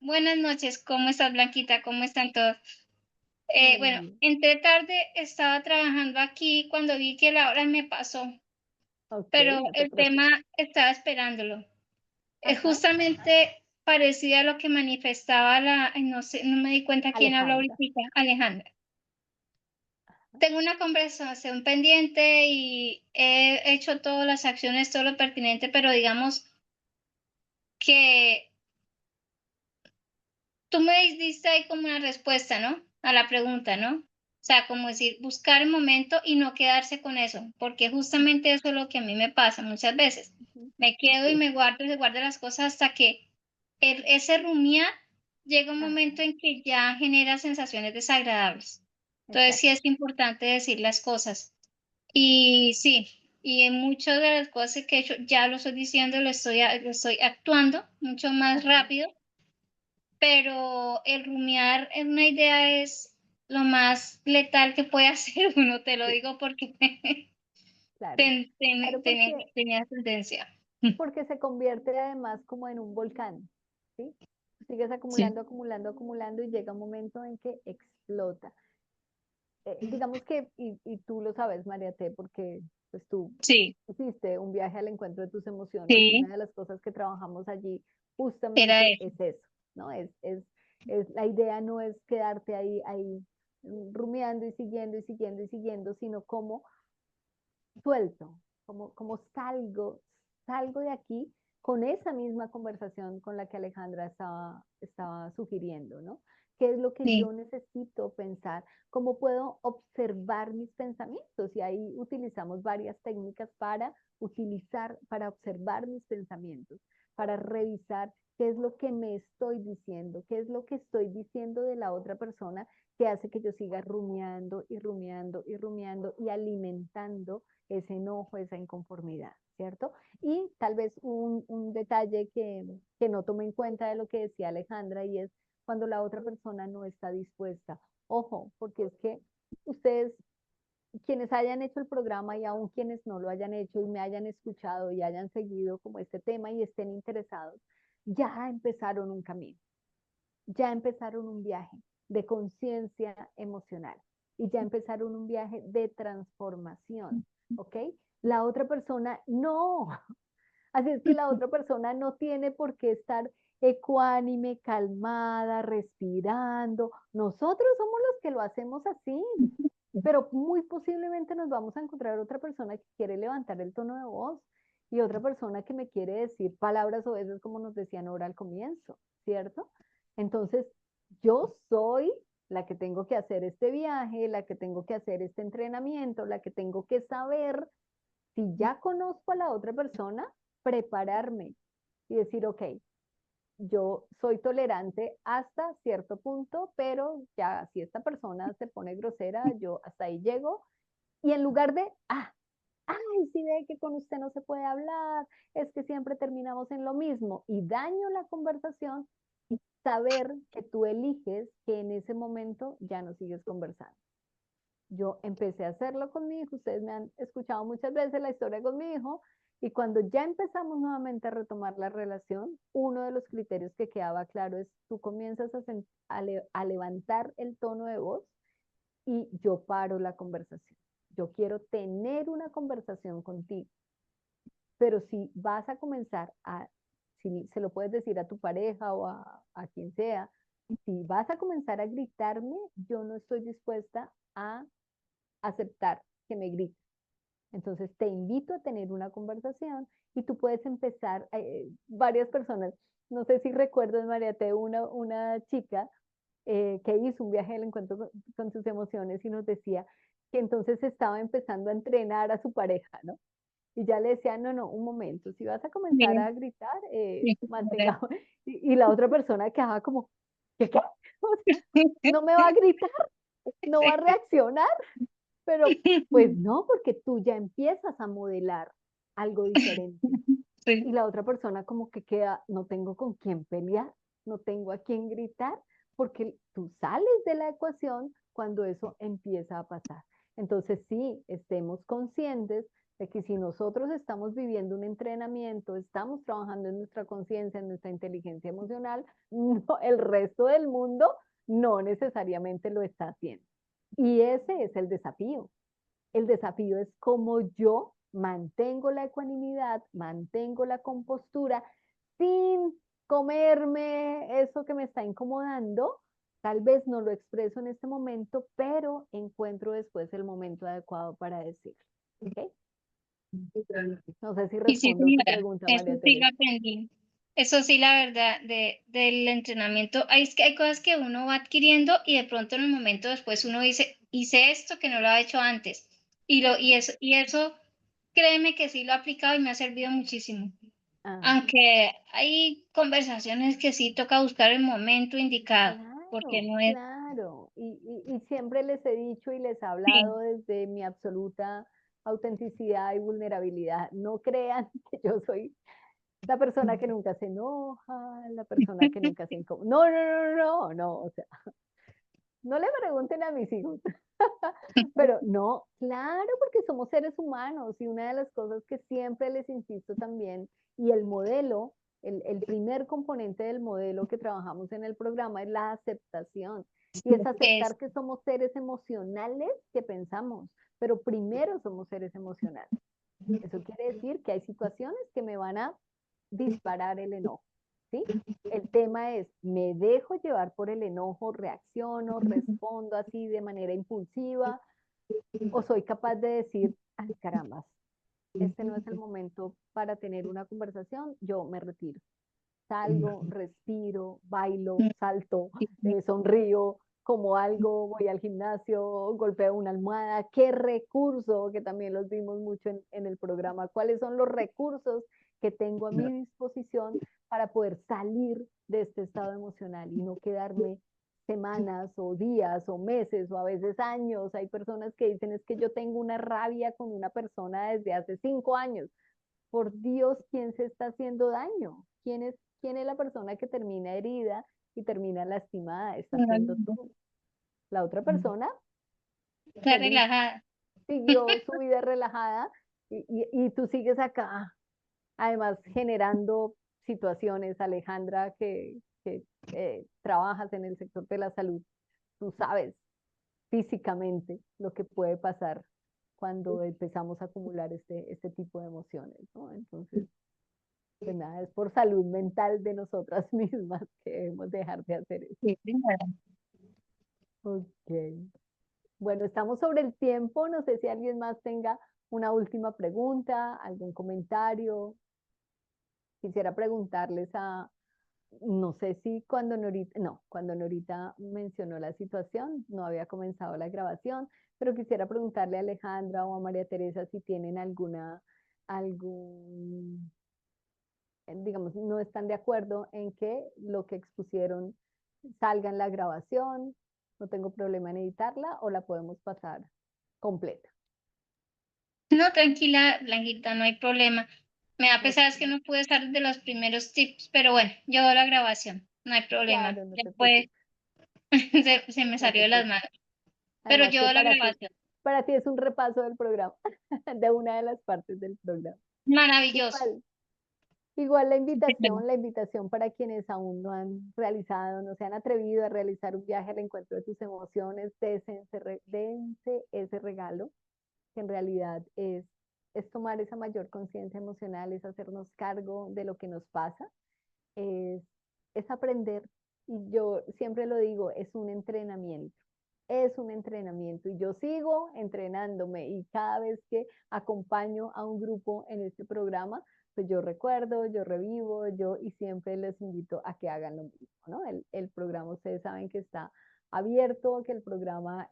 S3: buenas noches, ¿cómo estás, Blanquita? ¿Cómo están todos?
S1: Muy
S3: Bueno,
S1: bien.
S3: entré tarde, estaba trabajando aquí cuando vi que la hora me pasó,
S1: Ok,
S3: pero
S1: no te
S3: el tema
S1: preocupes.
S3: estaba esperándolo. Es
S1: Ajá,
S3: justamente parecido a lo que manifestaba ay, no sé, no me di cuenta quién habló
S1: Alejandra.
S3: ahorita, Alejandra. Tengo una conversación pendiente y he hecho todas las acciones, todo lo pertinente, pero digamos que tú me diste ahí como una respuesta, ¿no? A la pregunta, ¿no? O sea, como decir, buscar el momento y no quedarse con eso, porque justamente eso es lo que a mí me pasa muchas veces.
S1: Ujú.
S3: Me quedo y
S1: Sí,
S3: me guardo y me guardo las cosas hasta que ese rumiar llega un
S1: ajá,
S3: momento en que ya genera sensaciones desagradables. Entonces sí
S1: exacto.
S3: es importante decir las cosas. Y sí, y en muchas de las cosas que he hecho ya lo estoy diciendo, lo estoy actuando mucho más
S1: Ajá,
S3: rápido, pero el rumiar en una idea es lo más letal que puede hacer uno, te lo
S1: sí,
S3: digo porque
S1: claro. Claro,
S3: tenía tendencia.
S1: porque se convierte además como en un volcán, ¿sí? Sigues
S3: Sí,
S1: acumulando, acumulando, acumulando y llega un momento en que explota. Digamos que, y tú lo sabes, María T, porque pues tú
S3: sí,
S1: hiciste un viaje al encuentro de tus emociones y una
S3: sí,
S1: de las cosas que trabajamos allí
S3: era
S1: justamente
S3: eso.
S1: es eso, ¿no? La idea no es quedarte ahí rumiando y siguiendo y siguiendo y siguiendo, sino como suelto, como salgo de aquí con esa misma conversación con la que Alejandra estaba sugiriendo, ¿no? ¿Qué es lo que
S3: Sí,
S1: yo necesito pensar? ¿Cómo puedo observar mis pensamientos? Y ahí utilizamos varias técnicas para observar mis pensamientos, para revisar qué es lo que me estoy diciendo, qué es lo que estoy diciendo de la otra persona que hace que yo siga rumiando y rumiando y rumiando y alimentando ese enojo, esa inconformidad, ¿cierto? Y tal vez un detalle que no tomé en cuenta de lo que decía Alejandra y es cuando la otra persona no está dispuesta. Ojo, porque es que ustedes, quienes hayan hecho el programa y aún quienes no lo hayan hecho y me hayan escuchado y hayan seguido como este tema y estén interesados, ya empezaron un camino, ya empezaron un viaje de conciencia emocional y ya empezaron un viaje de transformación, ¿ok? La otra persona no. Así es que la otra persona no tiene por qué estar ecuánime, calmada, respirando. Nosotros somos los que lo hacemos así, pero muy posiblemente nos vamos a encontrar otra persona que quiere levantar el tono de voz y otra persona que me quiere decir palabras o veces como nos decían ahora al comienzo, ¿cierto? Entonces, yo soy la que tengo que hacer este viaje, la que tengo que hacer este entrenamiento, la que tengo que saber, si ya conozco a la otra persona, prepararme y decir, ok, yo soy tolerante hasta cierto punto, pero ya si esta persona se pone grosera, yo hasta ahí llego. Y en lugar de, ay, si ve que con usted no se puede hablar, es que siempre terminamos en lo mismo y daño la conversación, saber que tú eliges que en ese momento ya no sigues conversando. Yo empecé a hacerlo con mi hijo, ustedes me han escuchado muchas veces la historia con mi hijo, Y cuando ya empezamos nuevamente a retomar la relación, uno de los criterios que quedaba claro es tú comienzas a levantar el tono de voz y yo paro la conversación. Yo quiero tener una conversación contigo. Pero si vas a comenzar si se lo puedes decir a tu pareja o a quien sea, si vas a comenzar a gritarme, yo no estoy dispuesta a aceptar que me grites. Entonces te invito a tener una conversación y tú puedes empezar, varias personas, no sé si recuerdas, María, una chica que hizo un viaje del encuentro con sus emociones y nos decía que entonces estaba empezando a entrenar a su pareja, ¿no? Y ya le decía, no, un momento, si vas a comenzar
S3: Bien,
S1: a gritar,
S3: bien,
S1: mantengamos. Y la otra persona quedaba como, ¿qué? O sea, no me va a gritar, no va a reaccionar, pero pues no, porque tú ya empiezas a modelar algo diferente. Y
S3: sí,
S1: la otra persona como que queda, no tengo con quién pelear, no tengo a quién gritar, porque tú sales de la ecuación cuando eso empieza a pasar. Entonces sí, estemos conscientes de que si nosotros estamos viviendo un entrenamiento, estamos trabajando en nuestra conciencia, en nuestra inteligencia emocional, no, el resto del mundo no necesariamente lo está haciendo. Y ese es el desafío. El desafío es cómo yo mantengo la ecuanimidad, mantengo la compostura sin comerme eso que me está incomodando. Tal vez no lo expreso en este momento, pero encuentro después el momento adecuado para decirlo. ¿Ok? No sé si
S3: y sí,
S1: respondo tu
S3: señora,
S1: pregunta,
S3: eso
S1: María
S3: sí lo
S1: Teresa.
S3: aprendí. Eso sí, la verdad, del entrenamiento, es que hay cosas que uno va adquiriendo y de pronto en el momento después uno dice, hice esto que no lo había hecho antes. Y eso, créeme que sí lo he aplicado y me ha servido muchísimo.
S1: Ah,
S3: Aunque hay conversaciones que sí toca buscar el momento indicado, porque
S1: claro,
S3: no es,
S1: claro. Y siempre les he dicho y les he
S3: sí,
S1: hablado desde mi absoluta autenticidad y vulnerabilidad. No crean que yo soy la persona que nunca se enoja, la persona que nunca se incomoda. No, o sea, no le pregunten a mis hijos. Pero no, claro, porque somos seres humanos y una de las cosas que siempre les insisto también, y el modelo, el primer componente del modelo que trabajamos en el programa es la aceptación. Y es
S3: es,
S1: aceptar que somos seres emocionales que pensamos, pero primero somos seres emocionales. Eso quiere decir que hay situaciones que me van a disparar el enojo, ¿sí? El tema es, ¿me dejo llevar por el enojo, reacciono, respondo así de manera impulsiva o soy capaz de decir, ay caramba, este no es el momento para tener una conversación, yo me retiro? Salgo, respiro, bailo, salto, sonrío, como algo, voy al gimnasio, golpeo una almohada. ¿Qué recurso? Que también los vimos mucho en el programa. ¿Cuáles son los recursos que tengo a mi disposición para poder salir de este estado emocional y no quedarme semanas o días o meses o a veces años? Hay personas que dicen es que yo tengo una rabia con una persona desde hace 5 años. Por Dios, ¿quién se está haciendo daño? ¿Quién es la persona que termina herida y termina lastimada? Está siendo tú. La otra persona
S3: está
S1: feliz,
S3: relajada.
S1: siguió su vida relajada y tú sigues acá, además generando situaciones, Alejandra, que trabajas en el sector de la salud. Tú sabes físicamente lo que puede pasar cuando empezamos a acumular este tipo de emociones, ¿no? Entonces, pues nada, es por salud mental de nosotras mismas que debemos dejar de hacer eso.
S3: Sí, señora.
S1: Ok. Bueno, estamos sobre el tiempo. No sé si alguien más tenga una última pregunta, algún comentario. Quisiera preguntarles no sé si cuando Norita mencionó la situación, no había comenzado la grabación, pero quisiera preguntarle a Alejandra o a María Teresa si tienen algún digamos, no están de acuerdo en que lo que expusieron salga en la grabación, no tengo problema en editarla o la podemos pasar completa.
S3: No, tranquila, Blanquita, no hay problema. Me da
S1: Ok,
S3: pesar es que no pude estar de los primeros tips, pero bueno, yo hago la grabación, no hay problema.
S1: claro, no te
S3: Después
S1: preocupes,
S3: se me
S1: no
S3: salió
S1: te
S3: de las
S1: preocupes.
S3: manos, pero
S1: Además
S3: yo
S1: que
S3: hago la grabación.
S1: para ti es un repaso del programa, de una de las partes del programa.
S3: Maravilloso.
S1: Igual la invitación para quienes aún no han realizado, no se han atrevido a realizar un viaje al encuentro de tus emociones, dense ese regalo, que en realidad es tomar esa mayor conciencia emocional, es hacernos cargo de lo que nos pasa, es, es aprender. Y yo siempre lo digo, es un entrenamiento y yo sigo entrenándome y cada vez que acompaño a un grupo en este programa, pues yo recuerdo, yo revivo, y siempre les invito a que hagan lo mismo, ¿no? El programa, ustedes saben que está abierto, que el programa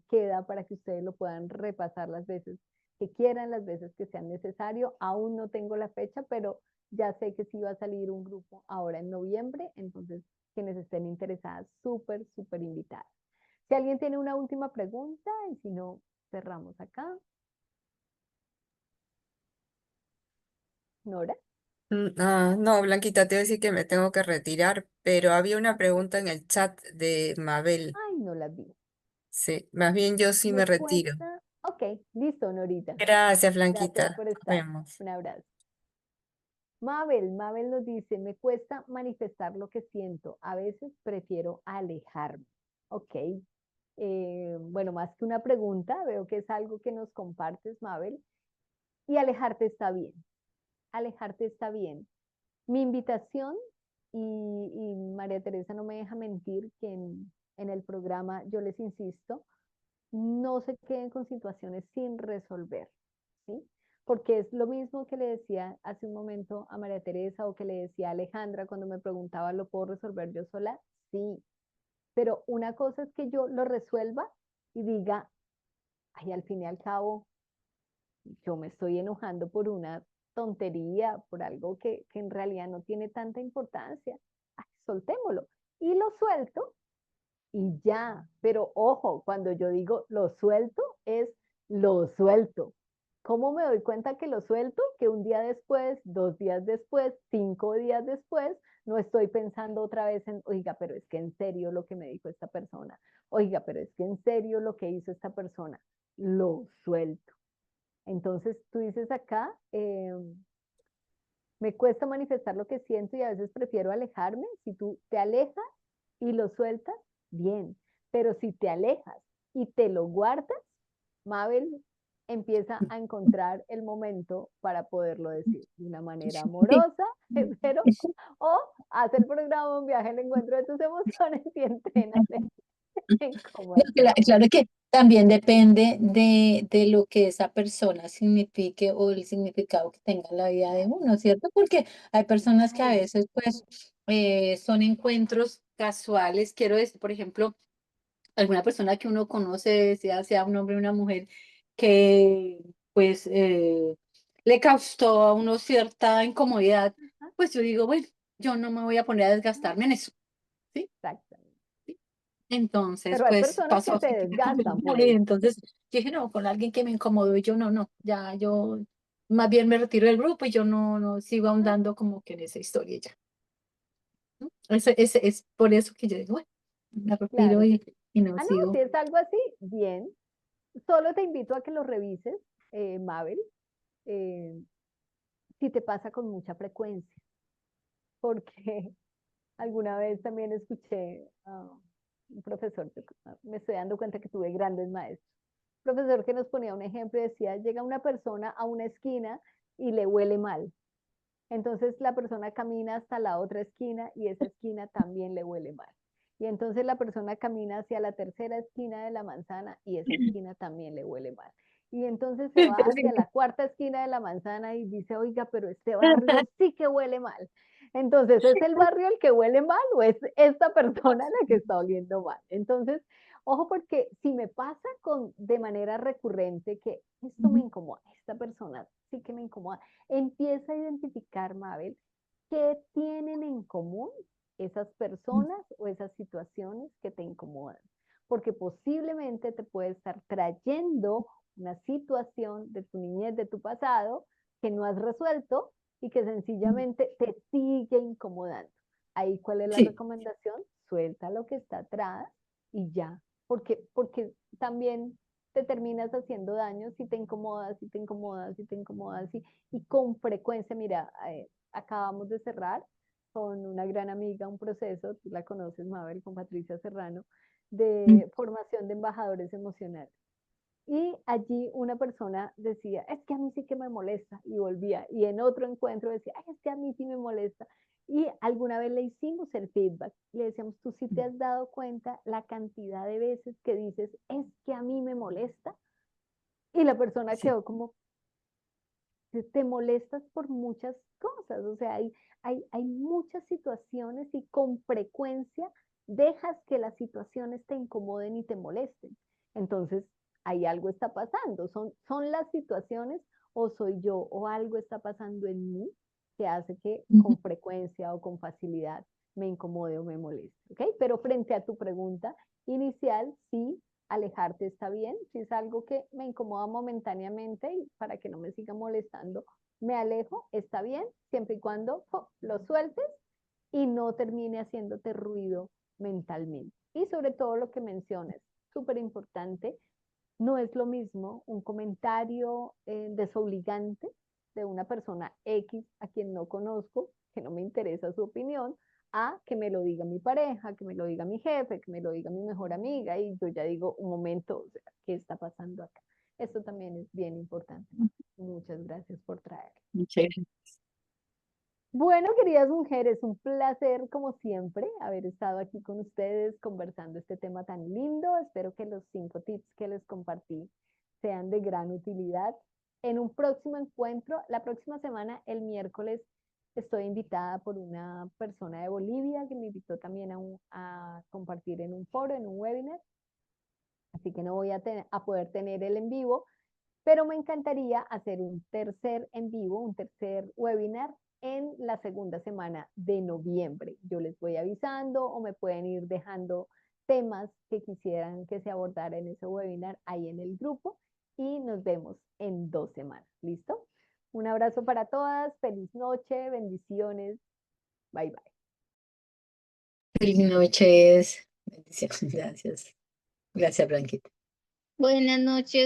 S1: queda para que ustedes lo puedan repasar las veces que quieran, las veces que sean necesario. Aún no tengo la fecha, pero ya sé que sí va a salir un grupo ahora en noviembre, entonces quienes estén interesadas, súper, súper invitadas. Si alguien tiene una última pregunta, y si no, cerramos acá. Nora.
S4: No, Blanquita, te voy a decir que me tengo que retirar, pero había una pregunta en el chat de Mabel.
S1: Ay, no la vi.
S4: Sí, más bien yo sí
S1: Me
S4: me retiro.
S1: cuesta. Ok, listo, Norita.
S4: Gracias,
S1: Gracias
S4: Blanquita.
S1: por
S4: Nos
S1: estar.
S4: vemos.
S1: Un abrazo. Mabel nos dice, me cuesta manifestar lo que siento. A veces prefiero alejarme. Ok. Bueno, más que una pregunta, veo que es algo que nos compartes, Mabel. Y alejarte está bien. Alejarte está bien. Mi invitación, y María Teresa no me deja mentir, que en el programa yo les insisto, no se queden con situaciones sin resolver, ¿sí? Porque es lo mismo que le decía hace un momento a María Teresa o que le decía a Alejandra cuando me preguntaba, ¿lo puedo resolver yo sola? Sí, pero una cosa es que yo lo resuelva y diga, ay, al fin y al cabo, yo me estoy enojando por una tontería, por algo que en realidad no tiene tanta importancia. Ay, soltémoslo. Y lo suelto y ya. Pero ojo, cuando yo digo lo suelto, es lo suelto. ¿Cómo me doy cuenta que lo suelto? Que un día después, 2 días después, 5 días después, no estoy pensando otra vez en, oiga, pero es que en serio lo que me dijo esta persona. Oiga, pero es que en serio lo que hizo esta persona. Lo suelto. Entonces tú dices acá, me cuesta manifestar lo que siento y a veces prefiero alejarme. Si tú te alejas y lo sueltas, bien. Pero si te alejas y te lo guardas, Mabel empieza a encontrar el momento para poderlo decir de una manera amorosa, pero, o haz el programa Un viaje al encuentro de tus emociones y entrénate en cómo
S5: No,
S1: hacerlo.
S5: claro que también depende de lo que esa persona signifique o el significado que tenga en la vida de uno, ¿cierto? Porque hay personas que a
S1: Claro.
S5: veces, pues, son encuentros casuales. Quiero decir, por ejemplo, alguna persona que uno conoce, sea un hombre o una mujer, que, pues, le causó a uno cierta incomodidad,
S1: Ajá,
S5: pues yo digo, bueno, yo no me voy a poner a desgastarme en eso, ¿sí?
S1: exactamente.
S5: Entonces,
S1: Pero hay
S5: pues
S1: personas que
S5: pasó
S1: se
S5: sin querer con mi
S1: desgastan por
S5: novia, y
S1: eso.
S5: entonces yo dije, no, con alguien que me incomodó y yo no, ya yo más bien me retiro del grupo y yo no sigo
S1: Ah,
S5: ahondando como que en esa historia ya. ¿No? Ese es por eso que yo digo, bueno, me retiro
S1: claro.
S5: y no
S1: Ah, no, si
S5: sigo.
S1: es algo así, bien. Solo te invito a que lo revises, Mabel, eh, si te pasa con mucha frecuencia, porque alguna vez también escuché a un profesor, me estoy dando cuenta que tuve grandes maestros, profesor que nos ponía un ejemplo y decía, llega una persona a una esquina y le huele mal. Entonces la persona camina hasta la otra esquina y esa esquina también le huele mal. Y entonces la persona camina hacia la tercera esquina de la manzana y esa esquina también le huele mal. Y entonces se va hacia la cuarta esquina de la manzana y dice, oiga, pero este barrio sí que huele mal. Entonces, ¿es el barrio el que huele mal o es esta persona la que está oliendo mal? Entonces, ojo porque si me pasa de manera recurrente que esto me incomoda, esta persona sí que me incomoda, empieza a identificar, Mabel, qué tienen en común esas personas o esas situaciones que te incomodan. Porque posiblemente te puede estar trayendo una situación de tu niñez, de tu pasado, que no has resuelto y que sencillamente te sigue incomodando. Ahí, ¿cuál es la
S5: Sí,
S1: recomendación? Suelta lo que está atrás y ya. Porque también te terminas haciendo daño si te incomodas, si te incomodas, si te incomodas, y con frecuencia, mira, acabamos de cerrar con una gran amiga un proceso, tú la conoces, Mabel, con Patricia Serrano, de formación de embajadores emocionales. Y allí una persona decía, es que a mí sí que me molesta, y volvía, y en otro encuentro decía, ay, es que a mí sí me molesta. Y alguna vez le hicimos el feedback, le decíamos, tú sí te has dado cuenta la cantidad de veces que dices, es que a mí me molesta, y la persona
S4: Sí.
S1: quedó como, te molestas por muchas cosas, o sea, hay muchas situaciones y con frecuencia dejas que las situaciones te incomoden y te molesten. Entonces, ahí algo está pasando, son las situaciones o soy yo o algo está pasando en mí que hace que con frecuencia o con facilidad me incomode o me moleste, ¿ok? Pero frente a tu pregunta inicial, sí, alejarte está bien. Si es algo que me incomoda momentáneamente y para que no me siga molestando, me alejo, está bien, siempre y cuando lo sueltes y no termine haciéndote ruido mentalmente. Y sobre todo lo que mencionas, súper importante, no es lo mismo un comentario desobligante de una persona X a quien no conozco, que no me interesa su opinión, a que me lo diga mi pareja, que me lo diga mi jefe, que me lo diga mi mejor amiga, y yo ya digo, un momento, o sea, ¿qué está pasando acá? Esto también es bien importante. Muchas gracias por traerlo.
S5: Muchas gracias.
S1: Bueno, queridas mujeres, un placer como siempre haber estado aquí con ustedes conversando este tema tan lindo. Espero que los 5 tips que les compartí sean de gran utilidad. En un próximo encuentro, la próxima semana, el miércoles, estoy invitada por una persona de Bolivia que me invitó también a compartir en un foro, en un webinar. Así que no voy a poder tener el en vivo, pero me encantaría hacer un tercer en vivo, un tercer webinar en la segunda semana de noviembre. Yo les voy avisando o me pueden ir dejando temas que quisieran que se abordara en ese webinar ahí en el grupo y nos vemos en 2 semanas. ¿Listo? Un abrazo para todas, feliz noche, bendiciones, bye bye.
S5: Feliz noches. Bendiciones. Gracias. Gracias, Blanquita.
S3: Buenas noches.